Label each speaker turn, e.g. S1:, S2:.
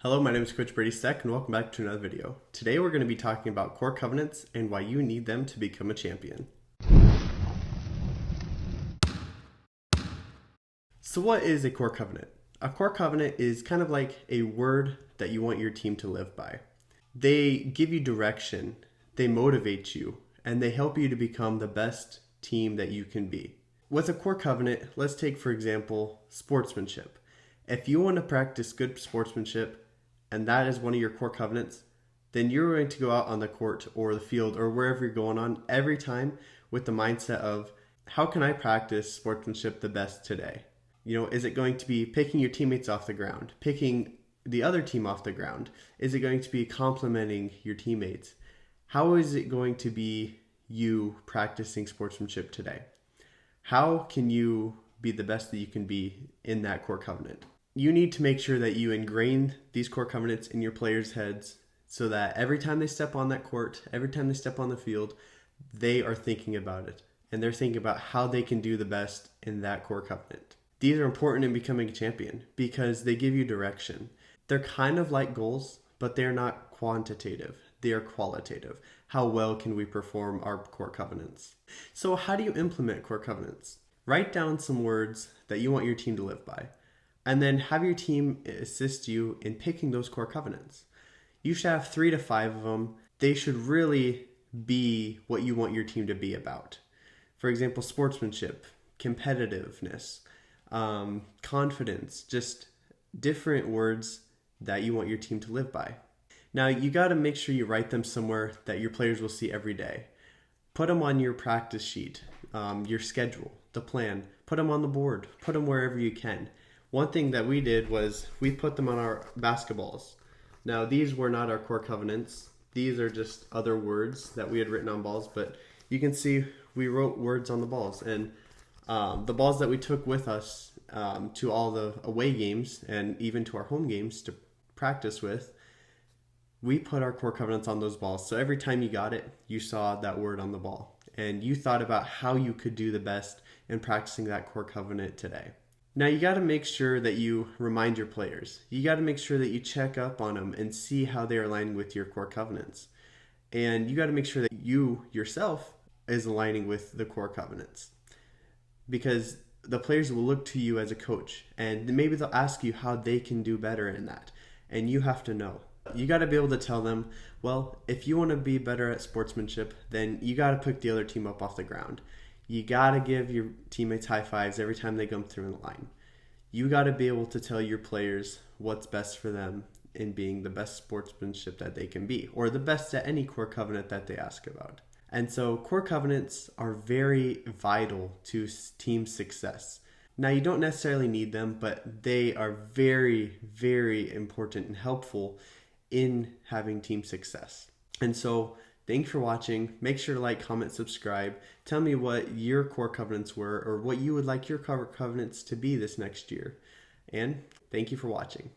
S1: Hello, my name is Coach Brady Steck and welcome back to another video. Today we're going to be talking about core covenants and why you need them to become a champion. So what is a core covenant? A core covenant is kind of like a word that you want your team to live by. They give you direction, they motivate you, and they help you to become the best team that you can be. With a core covenant, let's take for example, sportsmanship. If you want to practice good sportsmanship, and that is one of your core covenants, then you're going to go out on the court or the field or wherever you're going on every time with the mindset of, how can I practice sportsmanship the best today? Is it going to be picking your teammates off the ground, picking the other team off the ground? Is it going to be complimenting your teammates? How is it going to be you practicing sportsmanship today? How can you be the best that you can be in that core covenant? You need to make sure that you ingrain these core covenants in your players' heads so that every time they step on that court, every time they step on the field, they are thinking about it. And they're thinking about how they can do the best in that core covenant. These are important in becoming a champion because they give you direction. They're kind of like goals, but they're not quantitative. They are qualitative. How well can we perform our core covenants? So how do you implement core covenants? Write down some words that you want your team to live by. And then have your team assist you in picking those core covenants. You should have 3 to 5 of them. They should really be what you want your team to be about. For example, sportsmanship, competitiveness, confidence, just different words that you want your team to live by. Now, you got to make sure you write them somewhere that your players will see every day. Put them on your practice sheet, your schedule, the plan. Put them on the board. Put them wherever you can. One thing that we did was we put them on our basketballs. Now, these were not our core covenants. These are just other words that we had written on balls, but you can see we wrote words on the balls. And the balls that we took with us to all the away games and even to our home games to practice with, we put our core covenants on those balls. So every time you got it, you saw that word on the ball. And you thought about how you could do the best in practicing that core covenant today. Now, you got to make sure that you remind your players. You got to make sure that you check up on them and see how they're aligning with your core covenants. And you got to make sure that you yourself is aligning with the core covenants. Because the players will look to you as a coach and maybe they'll ask you how they can do better in that. And you have to know. You got to be able to tell them, well, if you want to be better at sportsmanship, then you got to pick the other team up off the ground. You got to give your teammates high fives every time they come through in the line. You got to be able to tell your players what's best for them in being the best sportsmanship that they can be, or the best at any core covenant that they ask about. And so core covenants are very vital to team success. Now, you don't necessarily need them, but they are very, very important and helpful in having team success. And so thanks for watching. Make sure to like, comment, subscribe. Tell me what your core covenants were or what you would like your core covenants to be this next year. And thank you for watching.